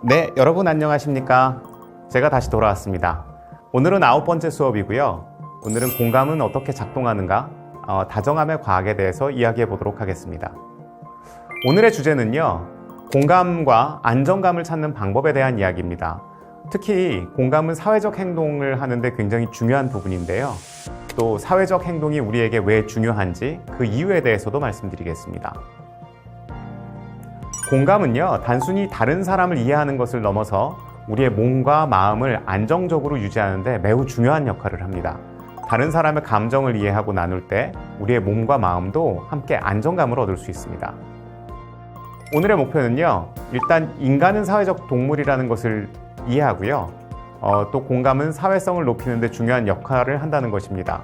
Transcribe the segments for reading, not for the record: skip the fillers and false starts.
네, 여러분 안녕하십니까? 제가 다시 돌아왔습니다. 오늘은 9번째 수업이고요. 오늘은 공감은 어떻게 작동하는가? 다정함의 과학에 대해서 이야기해 보도록 하겠습니다. 오늘의 주제는요, 공감과 안정감을 찾는 방법에 대한 이야기입니다. 특히 공감은 사회적 행동을 하는데 굉장히 중요한 부분인데요. 또 사회적 행동이 우리에게 왜 중요한지 그 이유에 대해서도 말씀드리겠습니다. 공감은요, 단순히 다른 사람을 이해하는 것을 넘어서 우리의 몸과 마음을 안정적으로 유지하는 데 매우 중요한 역할을 합니다. 다른 사람의 감정을 이해하고 나눌 때 우리의 몸과 마음도 함께 안정감을 얻을 수 있습니다. 오늘의 목표는요, 일단 인간은 사회적 동물이라는 것을 이해하고요. 또 공감은 사회성을 높이는 데 중요한 역할을 한다는 것입니다.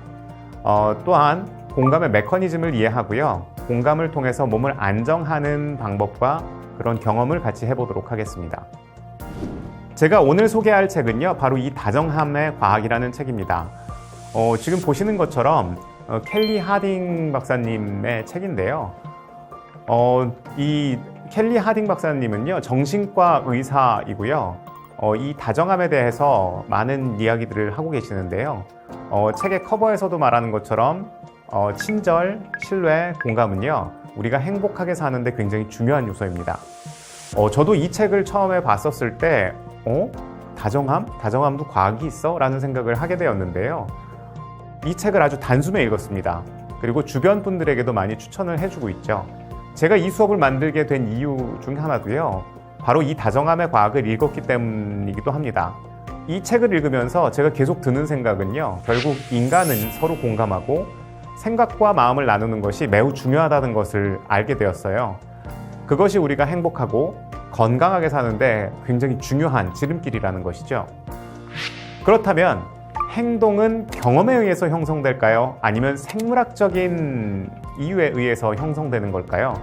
또한 공감의 메커니즘을 이해하고요. 공감을 통해서 몸을 안정하는 방법과 그런 경험을 같이 해보도록 하겠습니다. 제가 오늘 소개할 책은요, 바로 이 다정함의 과학이라는 책입니다. 지금 보시는 것처럼 켈리 하딩 박사님의 책인데요. 이 켈리 하딩 박사님은요, 정신과 의사이고요. 이 다정함에 대해서 많은 이야기들을 하고 계시는데요. 책의 커버에서도 말하는 것처럼 친절, 신뢰, 공감은요, 우리가 행복하게 사는데 굉장히 중요한 요소입니다. 저도 이 책을 처음에 봤었을 때 다정함? 다정함도 과학이 있어? 라는 생각을 하게 되었는데요. 이 책을 아주 단숨에 읽었습니다. 그리고 주변 분들에게도 많이 추천을 해주고 있죠. 제가 이 수업을 만들게 된 이유 중 하나도요, 바로 이 다정함의 과학을 읽었기 때문이기도 합니다. 이 책을 읽으면서 제가 계속 드는 생각은요, 결국 인간은 서로 공감하고 생각과 마음을 나누는 것이 매우 중요하다는 것을 알게 되었어요. 그것이 우리가 행복하고 건강하게 사는데 굉장히 중요한 지름길이라는 것이죠. 그렇다면 행동은 경험에 의해서 형성될까요? 아니면 생물학적인 이유에 의해서 형성되는 걸까요?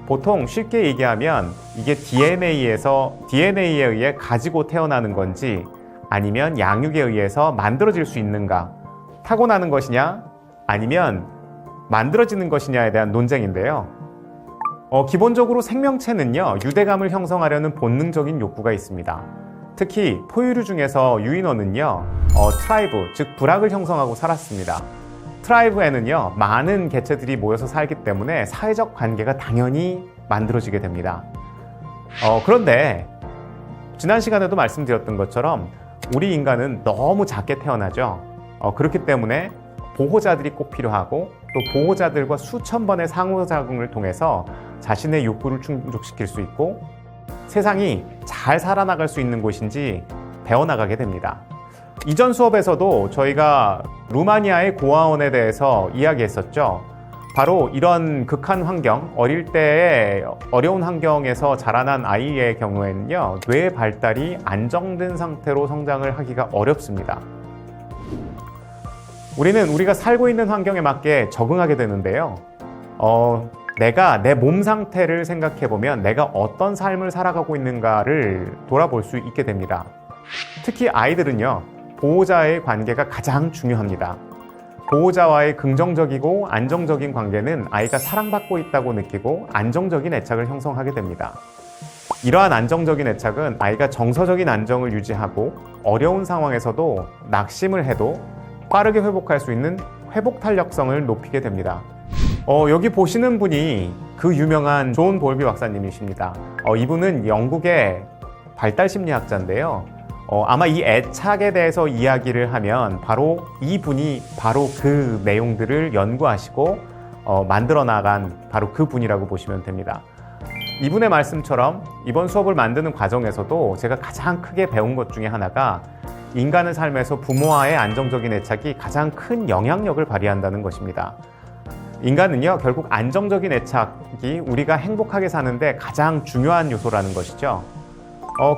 보통 쉽게 얘기하면 이게 DNA에 의해 가지고 태어나는 건지 아니면 양육에 의해서 만들어질 수 있는가? 타고나는 것이냐? 아니면 만들어지는 것이냐에 대한 논쟁인데요. 기본적으로 생명체는요, 유대감을 형성하려는 본능적인 욕구가 있습니다. 특히 포유류 중에서 유인원은요, 트라이브, 즉 부락을 형성하고 살았습니다. 트라이브에는요, 많은 개체들이 모여서 살기 때문에 사회적 관계가 당연히 만들어지게 됩니다. 그런데 지난 시간에도 말씀드렸던 것처럼 우리 인간은 너무 작게 태어나죠. 그렇기 때문에 보호자들이 꼭 필요하고 또 보호자들과 수천 번의 상호작용을 통해서 자신의 욕구를 충족시킬 수 있고 세상이 잘 살아나갈 수 있는 곳인지 배워나가게 됩니다. 이전 수업에서도 저희가 루마니아의 고아원에 대해서 이야기했었죠. 바로 이런 극한 환경, 어릴 때의 어려운 환경에서 자라난 아이의 경우에는요, 뇌 발달이 안정된 상태로 성장을 하기가 어렵습니다. 우리가 살고 있는 환경에 맞게 적응하게 되는데요. 내가 내 몸 상태를 생각해 보면 내가 어떤 삶을 살아가고 있는가를 돌아볼 수 있게 됩니다. 특히 아이들은요, 보호자의 관계가 가장 중요합니다. 보호자와의 긍정적이고 안정적인 관계는 아이가 사랑받고 있다고 느끼고 안정적인 애착을 형성하게 됩니다. 이러한 안정적인 애착은 아이가 정서적인 안정을 유지하고 어려운 상황에서도 낙심을 해도 빠르게 회복할 수 있는 회복 탄력성을 높이게 됩니다. 여기 보시는 분이 그 유명한 존 볼비 박사님이십니다. 이분은 영국의 발달심리학자인데요. 아마 이 애착에 대해서 이야기를 하면 바로 이분이 바로 그 내용들을 연구하시고 만들어 나간 바로 그 분이라고 보시면 됩니다. 이분의 말씀처럼 이번 수업을 만드는 과정에서도 제가 가장 크게 배운 것 중에 하나가 인간의 삶에서 부모와의 안정적인 애착이 가장 큰 영향력을 발휘한다는 것입니다. 인간은요, 결국 안정적인 애착이 우리가 행복하게 사는데 가장 중요한 요소라는 것이죠.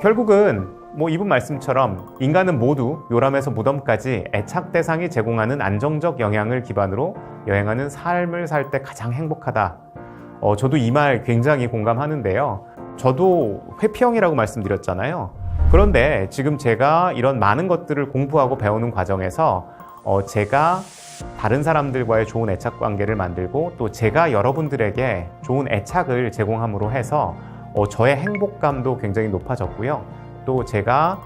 결국은 이분 말씀처럼 인간은 모두 요람에서 무덤까지 애착 대상이 제공하는 안정적 영향을 기반으로 여행하는 삶을 살 때 가장 행복하다. 저도 이 말 굉장히 공감하는데요. 저도 회피형이라고 말씀드렸잖아요. 그런데 지금 제가 이런 많은 것들을 공부하고 배우는 과정에서 제가 다른 사람들과의 좋은 애착 관계를 만들고 또 제가 여러분들에게 좋은 애착을 제공함으로 해서 저의 행복감도 굉장히 높아졌고요. 또 제가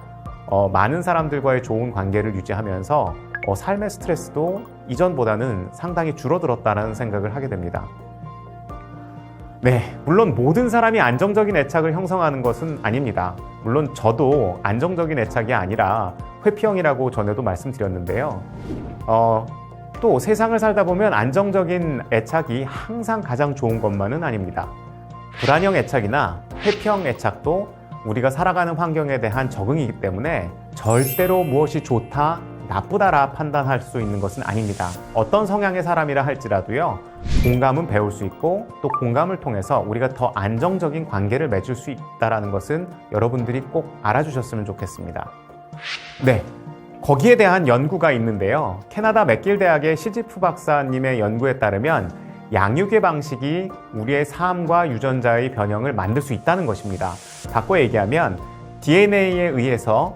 많은 사람들과의 좋은 관계를 유지하면서 삶의 스트레스도 이전보다는 상당히 줄어들었다는 생각을 하게 됩니다. 네, 물론 모든 사람이 안정적인 애착을 형성하는 것은 아닙니다. 물론 저도 안정적인 애착이 아니라 회피형이라고 전에도 말씀드렸는데요. 또 세상을 살다 보면 안정적인 애착이 항상 가장 좋은 것만은 아닙니다. 불안형 애착이나 회피형 애착도 우리가 살아가는 환경에 대한 적응이기 때문에 절대로 무엇이 좋다, 나쁘다라 판단할 수 있는 것은 아닙니다. 어떤 성향의 사람이라 할지라도요, 공감은 배울 수 있고 또 공감을 통해서 우리가 더 안정적인 관계를 맺을 수 있다는 것은 여러분들이 꼭 알아주셨으면 좋겠습니다. 네, 거기에 대한 연구가 있는데요. 캐나다 맥길 대학의 시지프 박사님의 연구에 따르면 양육의 방식이 우리의 삶과 유전자의 변형을 만들 수 있다는 것입니다. 바꿔 얘기하면 DNA에 의해서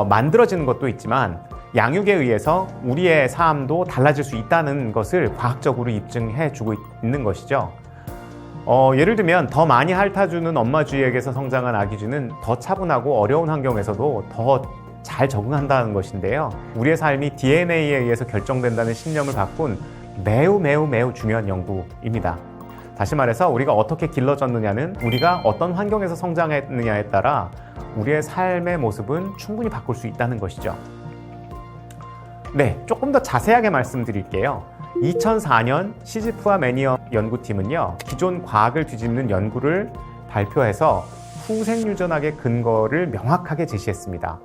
만들어지는 것도 있지만 양육에 의해서 우리의 삶도 달라질 수 있다는 것을 과학적으로 입증해 주고 있는 것이죠. 예를 들면 더 많이 핥아주는 엄마 주위에게서 성장한 아기 쥐는 더 차분하고 어려운 환경에서도 더 잘 적응한다는 것인데요. 우리의 삶이 DNA에 의해서 결정된다는 신념을 바꾼 매우 중요한 연구입니다. 다시 말해서 우리가 어떻게 길러졌느냐는 우리가 어떤 환경에서 성장했느냐에 따라 우리의 삶의 모습은 충분히 바꿀 수 있다는 것이죠. 네, 조금 더 자세하게 말씀드릴게요. 2004년 시지프와 매니어 연구팀은요, 기존 과학을 뒤집는 연구를 발표해서 후생유전학의 근거를 명확하게 제시했습니다.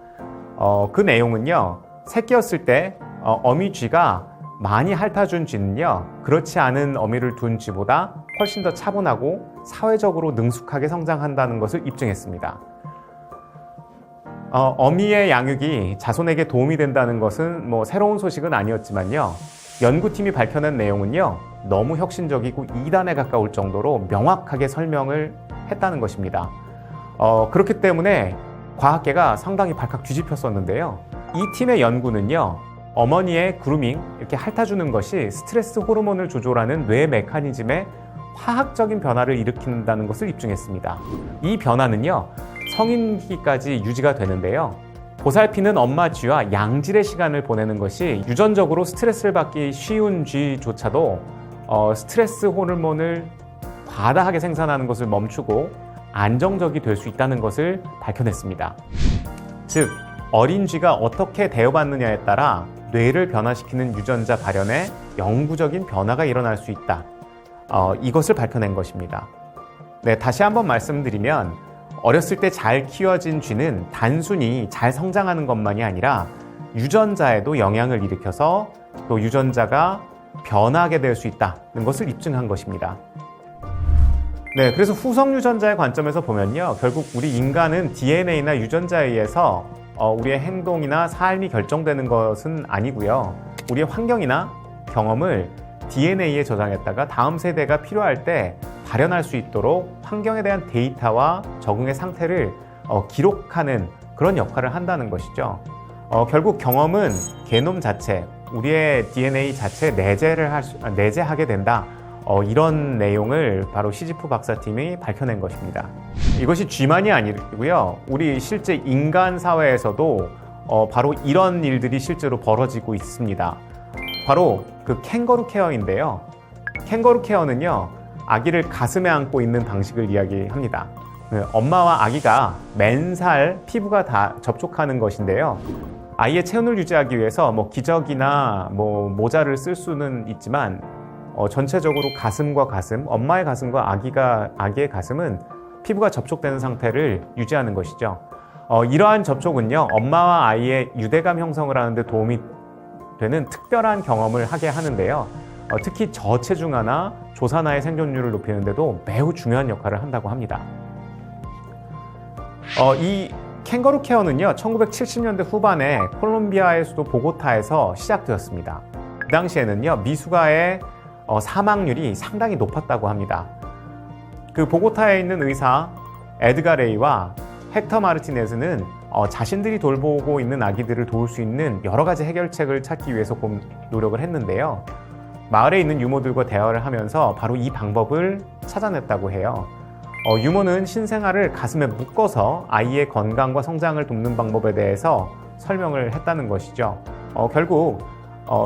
그 내용은요, 새끼였을 때 어미 쥐가 많이 핥아준 쥐는요, 그렇지 않은 어미를 둔 쥐보다 훨씬 더 차분하고 사회적으로 능숙하게 성장한다는 것을 입증했습니다. 어미의 양육이 자손에게 도움이 된다는 것은 새로운 소식은 아니었지만요, 연구팀이 밝혀낸 내용은요, 너무 혁신적이고 이단에 가까울 정도로 명확하게 설명을 했다는 것입니다. 그렇기 때문에 과학계가 상당히 발칵 뒤집혔었는데요. 이 팀의 연구는요, 어머니의 그루밍, 이렇게 핥아주는 것이 스트레스 호르몬을 조절하는 뇌 메커니즘에 화학적인 변화를 일으킨다는 것을 입증했습니다. 이 변화는요, 성인기까지 유지가 되는데요. 보살피는 엄마 쥐와 양질의 시간을 보내는 것이 유전적으로 스트레스를 받기 쉬운 쥐조차도 스트레스 호르몬을 과다하게 생산하는 것을 멈추고 안정적이 될 수 있다는 것을 밝혀냈습니다. 즉, 어린 쥐가 어떻게 대여받느냐에 따라 뇌를 변화시키는 유전자 발현에 영구적인 변화가 일어날 수 있다. 이것을 밝혀낸 것입니다. 네, 다시 한번 말씀드리면 어렸을 때 잘 키워진 쥐는 단순히 잘 성장하는 것만이 아니라 유전자에도 영향을 일으켜서 또 유전자가 변하게 될 수 있다는 것을 입증한 것입니다. 네, 그래서 후성 유전자의 관점에서 보면요, 결국 우리 인간은 DNA나 유전자에 의해서 우리의 행동이나 삶이 결정되는 것은 아니고요. 우리의 환경이나 경험을 DNA에 저장했다가 다음 세대가 필요할 때 발현할 수 있도록 환경에 대한 데이터와 적응의 상태를 기록하는 그런 역할을 한다는 것이죠. 결국 경험은 게놈 자체, 우리의 DNA 자체에 내재하게 된다. 이런 내용을 바로 시지프 박사팀이 밝혀낸 것입니다. 이것이 쥐만이 아니고요. 우리 실제 인간 사회에서도 바로 이런 일들이 실제로 벌어지고 있습니다. 바로 그 캥거루 케어인데요. 캥거루 케어는요, 아기를 가슴에 안고 있는 방식을 이야기합니다. 엄마와 아기가 맨살 피부가 다 접촉하는 것인데요. 아이의 체온을 유지하기 위해서 기저귀나 모자를 쓸 수는 있지만 전체적으로 가슴과 가슴, 엄마의 가슴과 아기의 가슴은 피부가 접촉되는 상태를 유지하는 것이죠. 이러한 접촉은요, 엄마와 아이의 유대감 형성을 하는데 도움이 되는 특별한 경험을 하게 하는데요. 특히 저체중아나 조산아의 생존율을 높이는 데도 매우 중요한 역할을 한다고 합니다. 이 캥거루 케어는요, 1970년대 후반에 콜롬비아의 수도 보고타에서 시작되었습니다. 그 당시에는요, 미숙아의 사망률이 상당히 높았다고 합니다. 그 보고타에 있는 의사 에드가 레이와 헥터 마르티네즈는 자신들이 돌보고 있는 아기들을 도울 수 있는 여러 가지 해결책을 찾기 위해서 노력을 했는데요. 마을에 있는 유모들과 대화를 하면서 바로 이 방법을 찾아냈다고 해요. 유모는 신생아를 가슴에 묶어서 아이의 건강과 성장을 돕는 방법에 대해서 설명을 했다는 것이죠. 결국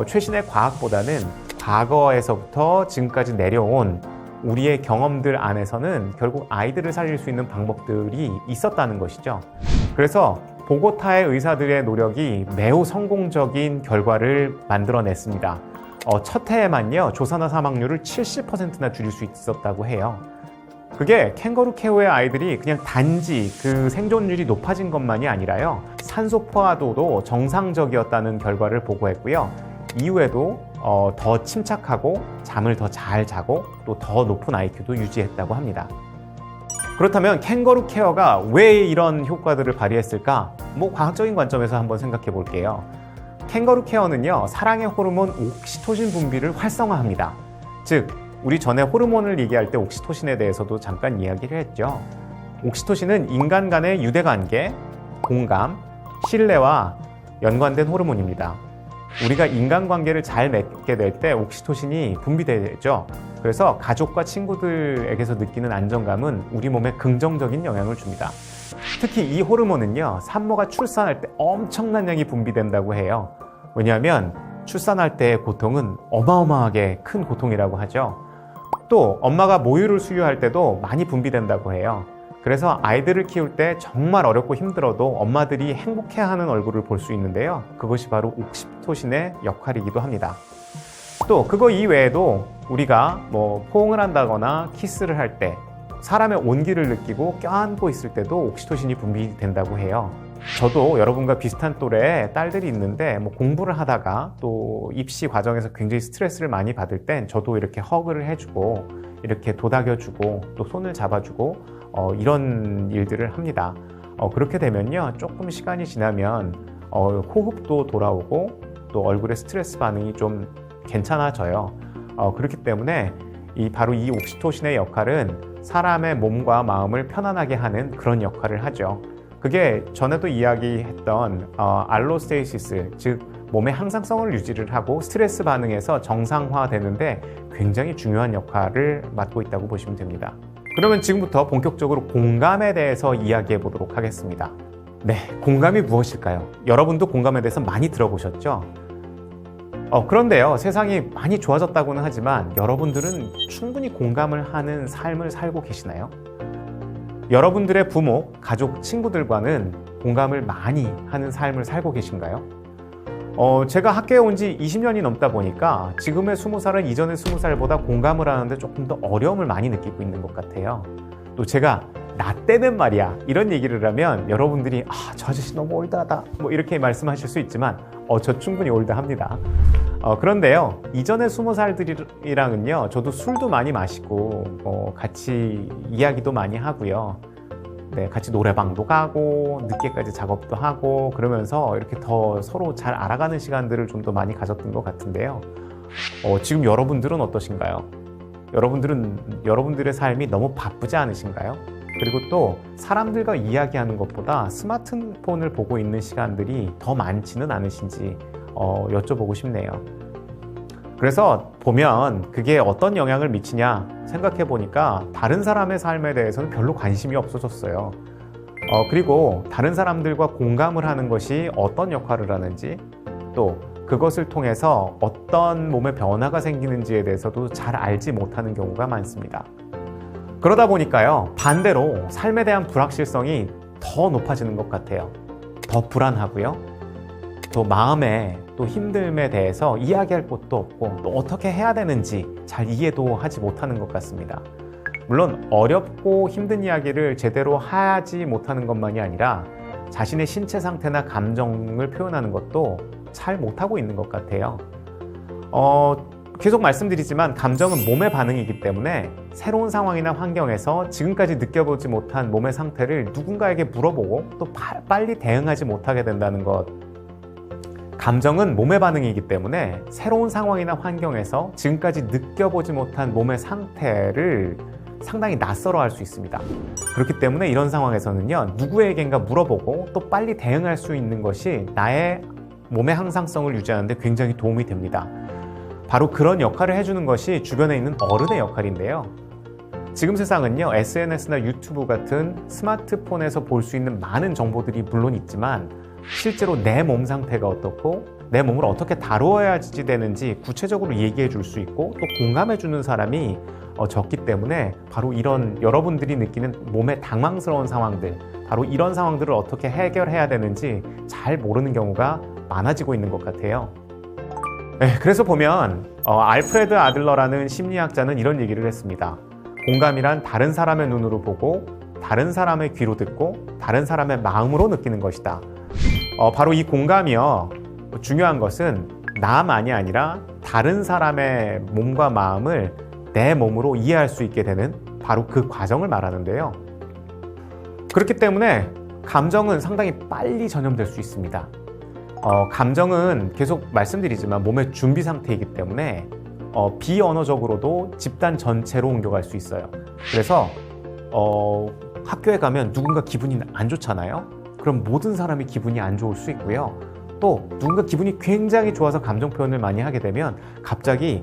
최신의 과학보다는 과거에서부터 지금까지 내려온 우리의 경험들 안에서는 결국 아이들을 살릴 수 있는 방법들이 있었다는 것이죠. 그래서 보고타의 의사들의 노력이 매우 성공적인 결과를 만들어냈습니다. 첫 해에만요, 조산화 사망률을 70%나 줄일 수 있었다고 해요. 그게 캥거루 케어의 아이들이 그냥 단지 그 생존율이 높아진 것만이 아니라요, 산소 포화도도 정상적이었다는 결과를 보고했고요. 이후에도 더 침착하고 잠을 더 잘 자고 또 더 높은 IQ도 유지했다고 합니다. 그렇다면 캥거루 케어가 왜 이런 효과들을 발휘했을까? 과학적인 관점에서 한번 생각해 볼게요. 캥거루 케어는요, 사랑의 호르몬 옥시토신 분비를 활성화합니다. 즉, 우리 전에 호르몬을 얘기할 때 옥시토신에 대해서도 잠깐 이야기를 했죠. 옥시토신은 인간 간의 유대관계, 공감, 신뢰와 연관된 호르몬입니다. 우리가 인간관계를 잘 맺게 될 때 옥시토신이 분비되죠. 그래서 가족과 친구들에게서 느끼는 안정감은 우리 몸에 긍정적인 영향을 줍니다. 특히 이 호르몬은요, 산모가 출산할 때 엄청난 양이 분비된다고 해요. 왜냐하면 출산할 때의 고통은 어마어마하게 큰 고통이라고 하죠. 또 엄마가 모유를 수유할 때도 많이 분비된다고 해요. 그래서 아이들을 키울 때 정말 어렵고 힘들어도 엄마들이 행복해하는 얼굴을 볼 수 있는데요. 그것이 바로 옥시토신의 역할이기도 합니다. 또 그거 이외에도 우리가 포옹을 한다거나 키스를 할 때 사람의 온기를 느끼고 껴안고 있을 때도 옥시토신이 분비된다고 해요. 저도 여러분과 비슷한 또래의 딸들이 있는데 공부를 하다가 또 입시 과정에서 굉장히 스트레스를 많이 받을 땐 저도 이렇게 허그를 해주고 이렇게 도닥여주고 또 손을 잡아주고 이런 일들을 합니다. 그렇게 되면요, 조금 시간이 지나면 호흡도 돌아오고 또 얼굴에 스트레스 반응이 좀 괜찮아져요. 그렇기 때문에 바로 이 옥시토신의 역할은 사람의 몸과 마음을 편안하게 하는 그런 역할을 하죠. 그게 전에도 이야기했던 알로스테이시스, 즉 몸의 항상성을 유지를 하고 스트레스 반응에서 정상화되는데 굉장히 중요한 역할을 맡고 있다고 보시면 됩니다. 그러면 지금부터 본격적으로 공감에 대해서 이야기해 보도록 하겠습니다. 네, 공감이 무엇일까요? 여러분도 공감에 대해서 많이 들어보셨죠? 그런데요, 세상이 많이 좋아졌다고는 하지만 여러분들은 충분히 공감을 하는 삶을 살고 계시나요? 여러분들의 부모, 가족, 친구들과는 공감을 많이 하는 삶을 살고 계신가요? 제가 학교에 온 지 20년이 넘다 보니까 지금의 20살은 이전의 20살보다 공감을 하는데 조금 더 어려움을 많이 느끼고 있는 것 같아요. 또 제가 나 때는 말이야 이런 얘기를 하면 여러분들이 저 아저씨 너무 올드하다 이렇게 말씀하실 수 있지만 저 충분히 올드합니다. 그런데요, 이전의 20살들이랑은요, 저도 술도 많이 마시고 같이 이야기도 많이 하고요. 네, 같이 노래방도 가고 늦게까지 작업도 하고 그러면서 이렇게 더 서로 잘 알아가는 시간들을 좀 더 많이 가졌던 것 같은데요. 지금 여러분들은 어떠신가요? 여러분들의 삶이 너무 바쁘지 않으신가요? 그리고 또 사람들과 이야기하는 것보다 스마트폰을 보고 있는 시간들이 더 많지는 않으신지 여쭤보고 싶네요. 그래서 보면 그게 어떤 영향을 미치냐 생각해 보니까 다른 사람의 삶에 대해서는 별로 관심이 없어졌어요. 그리고 다른 사람들과 공감을 하는 것이 어떤 역할을 하는지 또 그것을 통해서 어떤 몸의 변화가 생기는지에 대해서도 잘 알지 못하는 경우가 많습니다. 그러다 보니까요, 반대로 삶에 대한 불확실성이 더 높아지는 것 같아요. 더 불안하고요. 또 마음에 또 힘듦에 대해서 이야기할 곳도 없고 또 어떻게 해야 되는지 잘 이해도 하지 못하는 것 같습니다. 물론 어렵고 힘든 이야기를 제대로 하지 못하는 것만이 아니라 자신의 신체 상태나 감정을 표현하는 것도 잘 못하고 있는 것 같아요. 계속 말씀드리지만 감정은 몸의 반응이기 때문에 새로운 상황이나 환경에서 지금까지 느껴보지 못한 몸의 상태를 누군가에게 물어보고 또 빨리 대응하지 못하게 된다는 것. 감정은 몸의 반응이기 때문에 새로운 상황이나 환경에서 지금까지 느껴보지 못한 몸의 상태를 상당히 낯설어 할 수 있습니다. 그렇기 때문에 이런 상황에서는요, 누구에겐가 물어보고 또 빨리 대응할 수 있는 것이 나의 몸의 항상성을 유지하는 데 굉장히 도움이 됩니다. 바로 그런 역할을 해주는 것이 주변에 있는 어른의 역할인데요. 지금 세상은요, SNS나 유튜브 같은 스마트폰에서 볼 수 있는 많은 정보들이 물론 있지만 실제로 내 몸 상태가 어떻고 내 몸을 어떻게 다루어야지 되는지 구체적으로 얘기해 줄 수 있고 또 공감해 주는 사람이 적기 때문에 바로 이런 여러분들이 느끼는 몸의 당황스러운 상황들, 바로 이런 상황들을 어떻게 해결해야 되는지 잘 모르는 경우가 많아지고 있는 것 같아요. 네, 그래서 보면 알프레드 아들러라는 심리학자는 이런 얘기를 했습니다. 공감이란 다른 사람의 눈으로 보고 다른 사람의 귀로 듣고 다른 사람의 마음으로 느끼는 것이다. 바로 이 공감이요, 중요한 것은 나만이 아니라 다른 사람의 몸과 마음을 내 몸으로 이해할 수 있게 되는 바로 그 과정을 말하는데요. 그렇기 때문에 감정은 상당히 빨리 전염될 수 있습니다. 감정은 계속 말씀드리지만 몸의 준비 상태이기 때문에 비언어적으로도 집단 전체로 옮겨갈 수 있어요. 그래서 학교에 가면 누군가 기분이 안 좋잖아요. 그럼 모든 사람이 기분이 안 좋을 수 있고요. 또 누군가 기분이 굉장히 좋아서 감정 표현을 많이 하게 되면 갑자기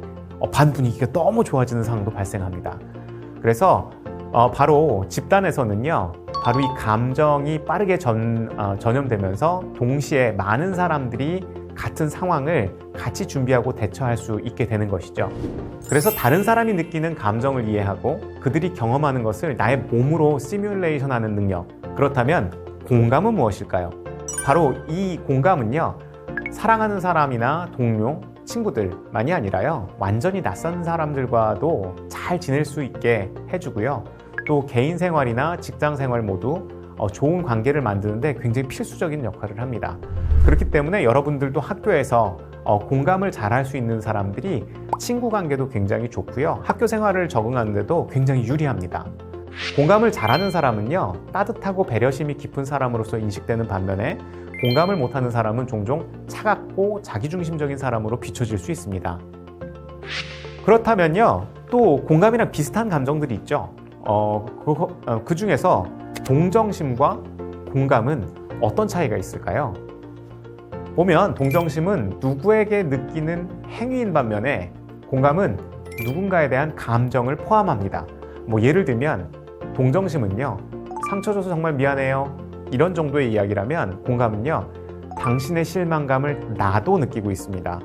반 분위기가 너무 좋아지는 상황도 발생합니다. 그래서 바로 집단에서는요, 바로 이 감정이 빠르게 전염되면서 동시에 많은 사람들이 같은 상황을 같이 준비하고 대처할 수 있게 되는 것이죠. 그래서 다른 사람이 느끼는 감정을 이해하고 그들이 경험하는 것을 나의 몸으로 시뮬레이션하는 능력, 그렇다면 공감은 무엇일까요? 바로 이 공감은요, 사랑하는 사람이나 동료, 친구들만이 아니라요, 완전히 낯선 사람들과도 잘 지낼 수 있게 해주고요. 또 개인 생활이나 직장 생활 모두 좋은 관계를 만드는데 굉장히 필수적인 역할을 합니다. 그렇기 때문에 여러분들도 학교에서 공감을 잘할 수 있는 사람들이 친구 관계도 굉장히 좋고요. 학교 생활을 적응하는 데도 굉장히 유리합니다. 공감을 잘하는 사람은요, 따뜻하고 배려심이 깊은 사람으로서 인식되는 반면에 공감을 못하는 사람은 종종 차갑고 자기중심적인 사람으로 비춰질 수 있습니다. 그렇다면요, 또 공감이랑 비슷한 감정들이 있죠. 그 중에서 동정심과 공감은 어떤 차이가 있을까요? 보면 동정심은 누구에게 느끼는 행위인 반면에 공감은 누군가에 대한 감정을 포함합니다. 예를 들면 동정심은요, 상처 줘서 정말 미안해요, 이런 정도의 이야기라면 공감은요, 당신의 실망감을 나도 느끼고 있습니다.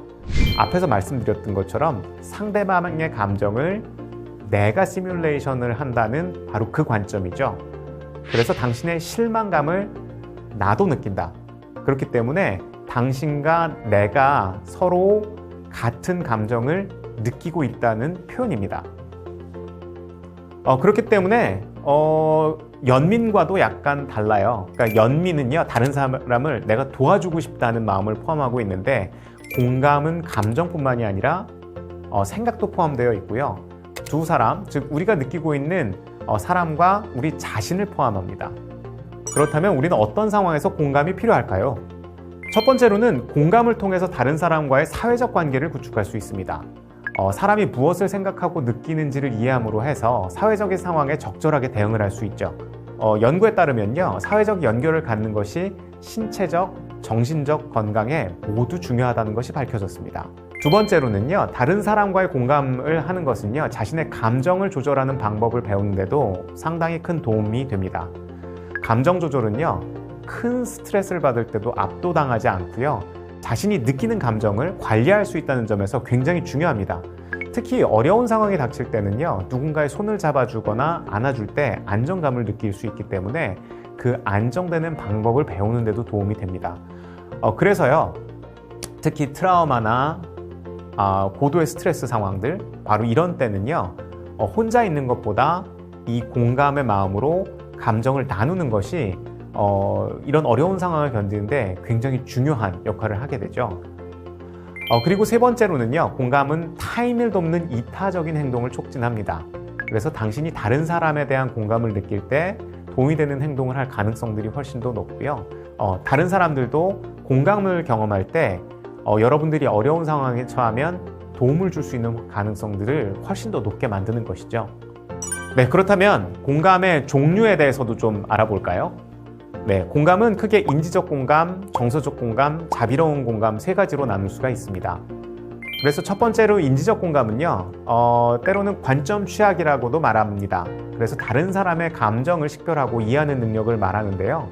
앞에서 말씀드렸던 것처럼 상대방의 감정을 내가 시뮬레이션을 한다는 바로 그 관점이죠. 그래서 당신의 실망감을 나도 느낀다. 그렇기 때문에 당신과 내가 서로 같은 감정을 느끼고 있다는 표현입니다. 그렇기 때문에 연민과도 약간 달라요. 그러니까 연민은요, 다른 사람을 내가 도와주고 싶다는 마음을 포함하고 있는데 공감은 감정뿐만이 아니라 생각도 포함되어 있고요. 두 사람, 즉 우리가 느끼고 있는 사람과 우리 자신을 포함합니다. 그렇다면 우리는 어떤 상황에서 공감이 필요할까요? 첫 번째로는 공감을 통해서 다른 사람과의 사회적 관계를 구축할 수 있습니다. 사람이 무엇을 생각하고 느끼는지를 이해함으로 해서 사회적인 상황에 적절하게 대응을 할 수 있죠. 연구에 따르면요, 사회적 연결을 갖는 것이 신체적, 정신적 건강에 모두 중요하다는 것이 밝혀졌습니다. 두 번째로는요, 다른 사람과의 공감을 하는 것은요, 자신의 감정을 조절하는 방법을 배우는데도 상당히 큰 도움이 됩니다. 감정 조절은요, 큰 스트레스를 받을 때도 압도당하지 않고요, 자신이 느끼는 감정을 관리할 수 있다는 점에서 굉장히 중요합니다. 특히 어려운 상황이 닥칠 때는요, 누군가의 손을 잡아주거나 안아줄 때 안정감을 느낄 수 있기 때문에 그 안정되는 방법을 배우는 데도 도움이 됩니다. 그래서요, 특히 트라우마나 고도의 스트레스 상황들, 바로 이런 때는요, 혼자 있는 것보다 이 공감의 마음으로 감정을 나누는 것이 이런 어려운 상황을 견디는데 굉장히 중요한 역할을 하게 되죠. 그리고 세 번째로는요, 공감은 타인을 돕는 이타적인 행동을 촉진합니다. 그래서 당신이 다른 사람에 대한 공감을 느낄 때 도움이 되는 행동을 할 가능성들이 훨씬 더 높고요. 다른 사람들도 공감을 경험할 때 여러분들이 어려운 상황에 처하면 도움을 줄 수 있는 가능성들을 훨씬 더 높게 만드는 것이죠. 네, 그렇다면 공감의 종류에 대해서도 좀 알아볼까요? 네, 공감은 크게 인지적 공감, 정서적 공감, 자비로운 공감 세 가지로 나눌 수가 있습니다. 그래서 첫 번째로 인지적 공감은요, 때로는 관점 취약이라고도 말합니다. 그래서 다른 사람의 감정을 식별하고 이해하는 능력을 말하는데요.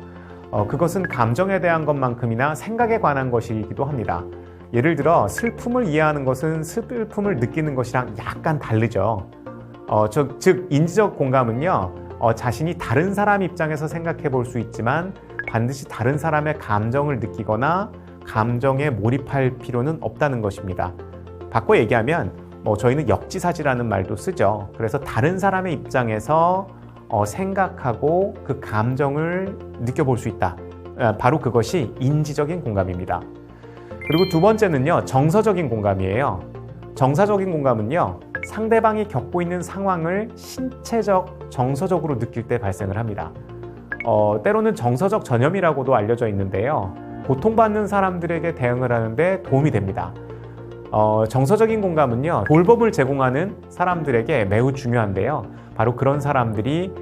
그것은 감정에 대한 것만큼이나 생각에 관한 것이기도 합니다. 예를 들어 슬픔을 이해하는 것은 슬픔을 느끼는 것이랑 약간 다르죠. 즉 인지적 공감은요, 자신이 다른 사람 입장에서 생각해 볼 수 있지만 반드시 다른 사람의 감정을 느끼거나 감정에 몰입할 필요는 없다는 것입니다. 바꿔 얘기하면 저희는 역지사지라는 말도 쓰죠. 그래서 다른 사람의 입장에서 생각하고 그 감정을 느껴볼 수 있다. 바로 그것이 인지적인 공감입니다. 그리고 두 번째는요, 정서적인 공감이에요. 정서적인 공감은요, 상대방이 겪고 있는 상황을 신체적, 정서적으로 느낄 때 발생을 합니다. 때로는 정서적 전염이라고도 알려져 있는데요. 고통받는 사람들에게 대응을 하는데 도움이 됩니다. 정서적인 공감은요, 돌봄을 제공하는 사람들에게 매우 중요한데요. 바로 그런 사람들이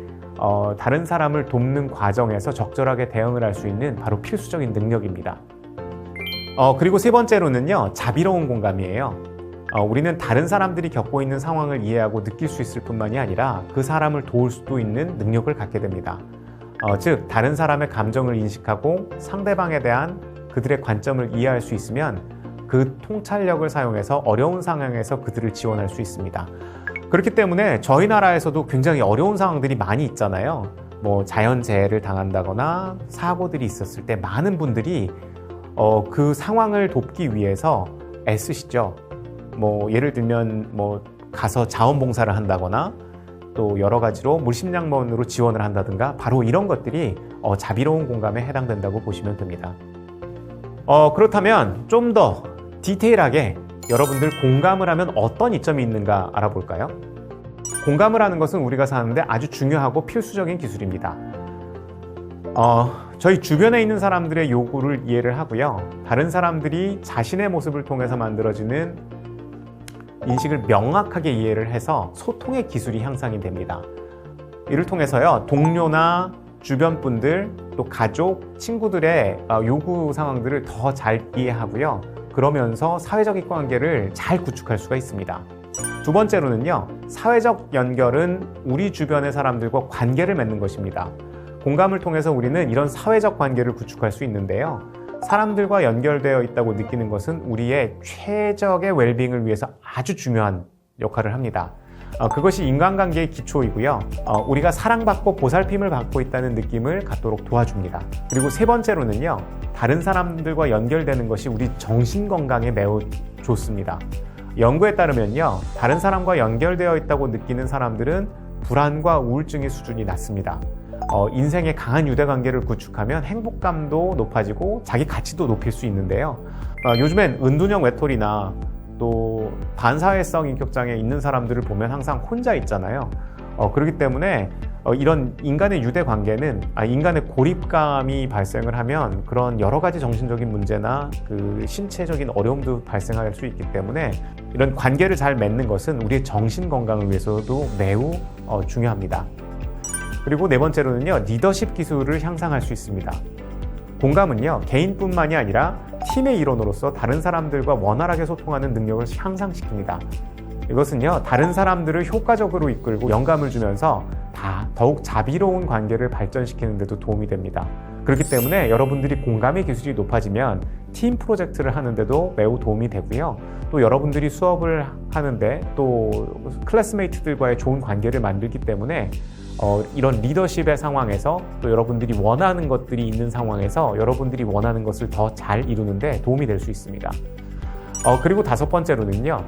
다른 사람을 돕는 과정에서 적절하게 대응을 할 수 있는 바로 필수적인 능력입니다. 그리고 세 번째로는요, 자비로운 공감이에요. 우리는 다른 사람들이 겪고 있는 상황을 이해하고 느낄 수 있을 뿐만이 아니라 그 사람을 도울 수도 있는 능력을 갖게 됩니다. 즉, 다른 사람의 감정을 인식하고 상대방에 대한 그들의 관점을 이해할 수 있으면 그 통찰력을 사용해서 어려운 상황에서 그들을 지원할 수 있습니다. 그렇기 때문에 저희 나라에서도 굉장히 어려운 상황들이 많이 있잖아요. 자연재해를 당한다거나 사고들이 있었을 때 많은 분들이 그 상황을 돕기 위해서 애쓰시죠. 예를 들면 가서 자원봉사를 한다거나 또 여러 가지로 물심양면으로 지원을 한다든가 바로 이런 것들이 자비로운 공감에 해당된다고 보시면 됩니다. 그렇다면 좀 더 디테일하게 여러분들 공감을 하면 어떤 이점이 있는가 알아볼까요? 공감을 하는 것은 우리가 사는데 아주 중요하고 필수적인 기술입니다. 저희 주변에 있는 사람들의 요구를 이해를 하고요. 다른 사람들이 자신의 모습을 통해서 만들어지는 인식을 명확하게 이해를 해서 소통의 기술이 향상이 됩니다. 이를 통해서요, 동료나 주변 분들, 또 가족, 친구들의 요구 상황들을 더 잘 이해하고요. 그러면서 사회적 관계를 잘 구축할 수가 있습니다. 두 번째로는요, 사회적 연결은 우리 주변의 사람들과 관계를 맺는 것입니다. 공감을 통해서 우리는 이런 사회적 관계를 구축할 수 있는데요. 사람들과 연결되어 있다고 느끼는 것은 우리의 최적의 웰빙을 위해서 아주 중요한 역할을 합니다. 그것이 인간관계의 기초이고요. 우리가 사랑받고 보살핌을 받고 있다는 느낌을 갖도록 도와줍니다. 그리고 세 번째로는요, 다른 사람들과 연결되는 것이 우리 정신건강에 매우 좋습니다. 연구에 따르면요, 다른 사람과 연결되어 있다고 느끼는 사람들은 불안과 우울증의 수준이 낮습니다. 인생의 강한 유대관계를 구축하면 행복감도 높아지고 자기 가치도 높일 수 있는데요. 요즘엔 은둔형 외톨이나 또 반사회성 인격장애 있는 사람들을 보면 항상 혼자 있잖아요. 그렇기 때문에 이런 인간의 유대관계는 인간의 고립감이 발생을 하면 그런 여러 가지 정신적인 문제나 그 신체적인 어려움도 발생할 수 있기 때문에 이런 관계를 잘 맺는 것은 우리의 정신 건강을 위해서도 매우 중요합니다. 그리고 네 번째로는요, 리더십 기술을 향상할 수 있습니다. 공감은요, 개인뿐만이 아니라 팀의 일원으로서 다른 사람들과 원활하게 소통하는 능력을 향상시킵니다. 이것은요, 다른 사람들을 효과적으로 이끌고 영감을 주면서 더욱 자비로운 관계를 발전시키는 데도 도움이 됩니다. 그렇기 때문에 여러분들이 공감의 기술이 높아지면 팀 프로젝트를 하는데도 매우 도움이 되고요. 또 여러분들이 수업을 하는데 또 클래스메이트들과의 좋은 관계를 만들기 때문에 이런 리더십의 상황에서 또 여러분들이 원하는 것들이 있는 상황에서 여러분들이 원하는 것을 더 잘 이루는데 도움이 될 수 있습니다. 그리고 다섯 번째로는요,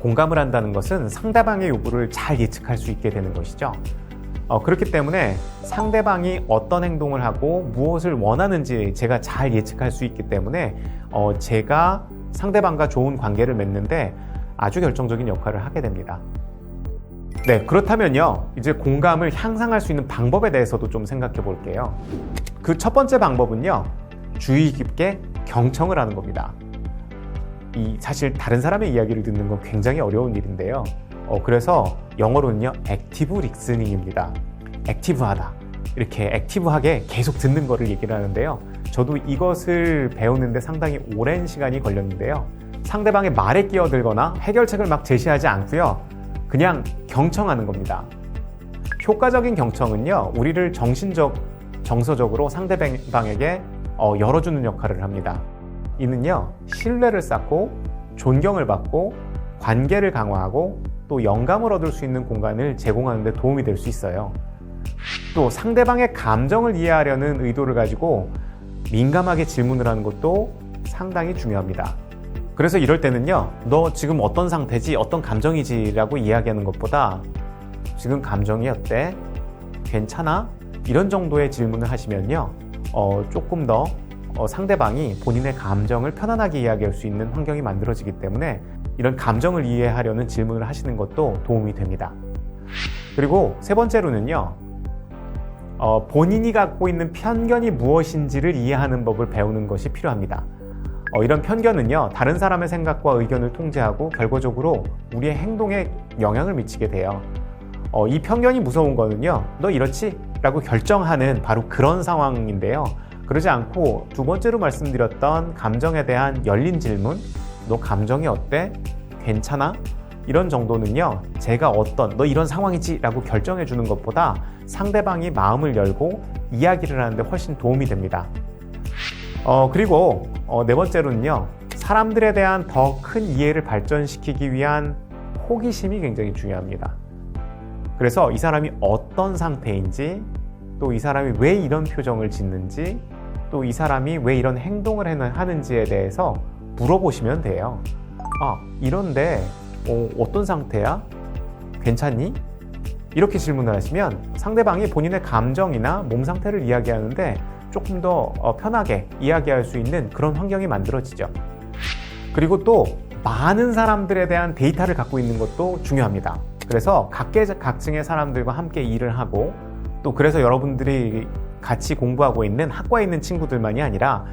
공감을 한다는 것은 상대방의 요구를 잘 예측할 수 있게 되는 것이죠. 그렇기 때문에 상대방이 어떤 행동을 하고 무엇을 원하는지 제가 잘 예측할 수 있기 때문에 제가 상대방과 좋은 관계를 맺는데 아주 결정적인 역할을 하게 됩니다. 네, 그렇다면요, 이제 공감을 향상할 수 있는 방법에 대해서도 좀 생각해 볼게요. 그 첫 번째 방법은요, 주의 깊게 경청을 하는 겁니다. 사실 다른 사람의 이야기를 듣는 건 굉장히 어려운 일인데요. 그래서 영어로는요, 액티브 리스닝입니다. 액티브하다. 이렇게 액티브하게 계속 듣는 거를 얘기를 하는데요. 저도 이것을 배우는데 상당히 오랜 시간이 걸렸는데요. 상대방의 말에 끼어들거나 해결책을 막 제시하지 않고요. 그냥 경청하는 겁니다. 효과적인 경청은요, 우리를 정서적으로 상대방에게 열어주는 역할을 합니다. 이는요, 신뢰를 쌓고 존경을 받고 관계를 강화하고 또 영감을 얻을 수 있는 공간을 제공하는 데 도움이 될 수 있어요. 또 상대방의 감정을 이해하려는 의도를 가지고 민감하게 질문을 하는 것도 상당히 중요합니다. 그래서 이럴 때는요, 너 지금 어떤 상태지? 어떤 감정이지? 라고 이야기하는 것보다 지금 감정이 어때? 괜찮아? 이런 정도의 질문을 하시면요, 조금 더 상대방이 본인의 감정을 편안하게 이야기할 수 있는 환경이 만들어지기 때문에 이런 감정을 이해하려는 질문을 하시는 것도 도움이 됩니다. 그리고 세 번째로는요, 본인이 갖고 있는 편견이 무엇인지를 이해하는 법을 배우는 것이 필요합니다. 이런 편견은요, 다른 사람의 생각과 의견을 통제하고 결과적으로 우리의 행동에 영향을 미치게 돼요. 이 편견이 무서운 거는요, 너 이렇지? 라고 결정하는 바로 그런 상황인데요. 그러지 않고 두 번째로 말씀드렸던 감정에 대한 열린 질문, 너 감정이 어때? 괜찮아? 이런 정도는요, 제가 너 이런 상황이지? 라고 결정해 주는 것보다 상대방이 마음을 열고 이야기를 하는데 훨씬 도움이 됩니다. 그리고 네 번째로는요, 사람들에 대한 더 큰 이해를 발전시키기 위한 호기심이 굉장히 중요합니다. 그래서 이 사람이 어떤 상태인지, 또 이 사람이 왜 이런 표정을 짓는지, 또 이 사람이 왜 이런 행동을 하는지에 대해서 물어보시면 돼요. 이런데 어떤 상태야? 괜찮니? 이렇게 질문을 하시면 상대방이 본인의 감정이나 몸 상태를 이야기하는데 조금 더 편하게 이야기할 수 있는 그런 환경이 만들어지죠. 그리고 또 많은 사람들에 대한 데이터를 갖고 있는 것도 중요합니다. 그래서 각층의 사람들과 함께 일을 하고, 또 그래서 여러분들이 같이 공부하고 있는 학과에 있는 친구들만이 아니라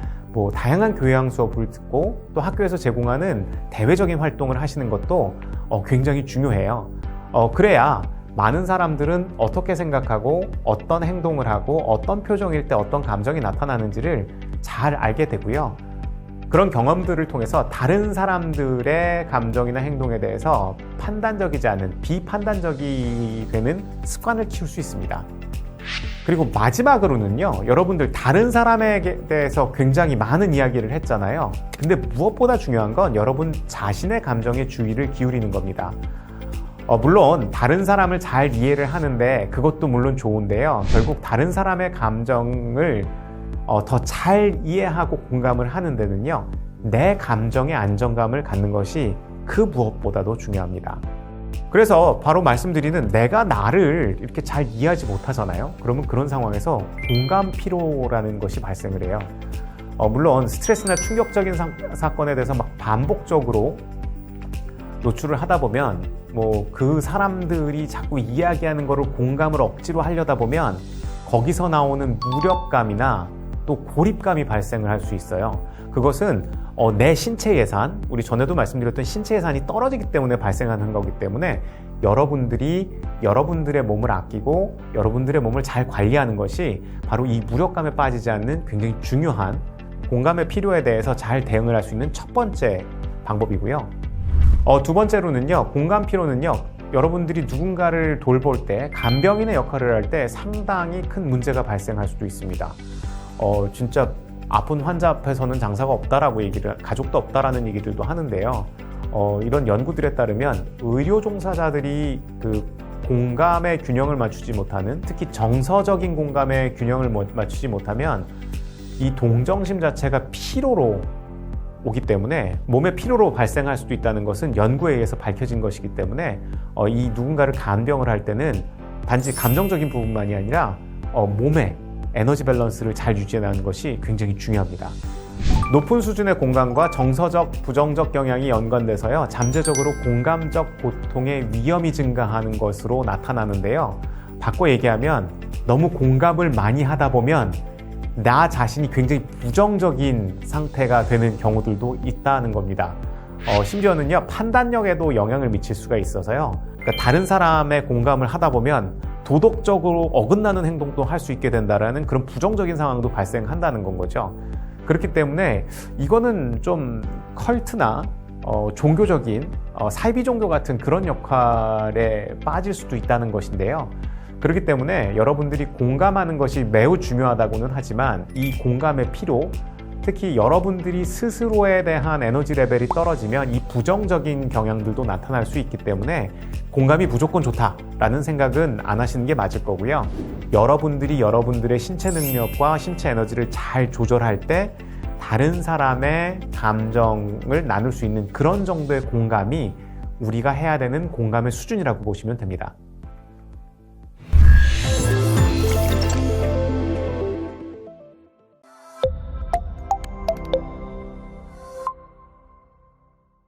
다양한 교양 수업을 듣고 또 학교에서 제공하는 대외적인 활동을 하시는 것도 굉장히 중요해요. 그래야 많은 사람들은 어떻게 생각하고 어떤 행동을 하고 어떤 표정일 때 어떤 감정이 나타나는지를 잘 알게 되고요. 그런 경험들을 통해서 다른 사람들의 감정이나 행동에 대해서 판단적이지 않은 비판단적이 되는 습관을 키울 수 있습니다. 그리고 마지막으로는요, 여러분들 다른 사람에 대해서 굉장히 많은 이야기를 했잖아요. 근데 무엇보다 중요한 건 여러분 자신의 감정에 주의를 기울이는 겁니다. 물론 다른 사람을 잘 이해를 하는데 그것도 물론 좋은데요, 결국 다른 사람의 감정을 더 잘 이해하고 공감을 하는 데는요, 내 감정의 안정감을 갖는 것이 그 무엇보다도 중요합니다. 그래서 바로 말씀드리는, 내가 나를 이렇게 잘 이해하지 못하잖아요. 그러면 그런 상황에서 공감 피로라는 것이 발생을 해요. 물론 스트레스나 충격적인 사건에 대해서 막 반복적으로 노출을 하다 보면 그 사람들이 자꾸 이야기하는 거를 공감을 억지로 하려다 보면 거기서 나오는 무력감이나 또 고립감이 발생을 할 수 있어요. 그것은 내 신체 예산, 우리 전에도 말씀드렸던 신체 예산이 떨어지기 때문에 발생하는 거기 때문에 여러분들이 여러분들의 몸을 아끼고 여러분들의 몸을 잘 관리하는 것이 바로 이 무력감에 빠지지 않는 굉장히 중요한 공감의 필요에 대해서 잘 대응을 할 수 있는 첫 번째 방법이고요. 두 번째로는요, 공감 피로는요, 여러분들이 누군가를 돌볼 때, 간병인의 역할을 할 때 상당히 큰 문제가 발생할 수도 있습니다. 진짜 아픈 환자 앞에서는 장사가 없다라고 가족도 없다라는 얘기들도 하는데요. 이런 연구들에 따르면 의료 종사자들이 그 공감의 균형을 맞추지 못하는, 특히 정서적인 공감의 균형을 맞추지 못하면 이 동정심 자체가 피로로 오기 때문에 몸의 피로로 발생할 수도 있다는 것은 연구에 의해서 밝혀진 것이기 때문에 이 누군가를 간병을 할 때는 단지 감정적인 부분만이 아니라 몸의 에너지 밸런스를 잘 유지하는 것이 굉장히 중요합니다. 높은 수준의 공감과 정서적, 부정적 영향이 연관돼서요, 잠재적으로 공감적 고통의 위험이 증가하는 것으로 나타나는데요. 바꿔 얘기하면 너무 공감을 많이 하다 보면 나 자신이 굉장히 부정적인 상태가 되는 경우들도 있다는 겁니다. 심지어는요, 판단력에도 영향을 미칠 수가 있어서요. 그러니까 다른 사람의 공감을 하다 보면 도덕적으로 어긋나는 행동도 할 수 있게 된다라는 그런 부정적인 상황도 발생한다는 건 거죠. 그렇기 때문에 이거는 좀 컬트나 종교적인 사이비 종교 같은 그런 역할에 빠질 수도 있다는 것인데요. 그렇기 때문에 여러분들이 공감하는 것이 매우 중요하다고는 하지만 이 공감의 필요, 특히 여러분들이 스스로에 대한 에너지 레벨이 떨어지면 이 부정적인 경향들도 나타날 수 있기 때문에 공감이 무조건 좋다라는 생각은 안 하시는 게 맞을 거고요. 여러분들이 여러분들의 신체 능력과 신체 에너지를 잘 조절할 때 다른 사람의 감정을 나눌 수 있는 그런 정도의 공감이 우리가 해야 되는 공감의 수준이라고 보시면 됩니다.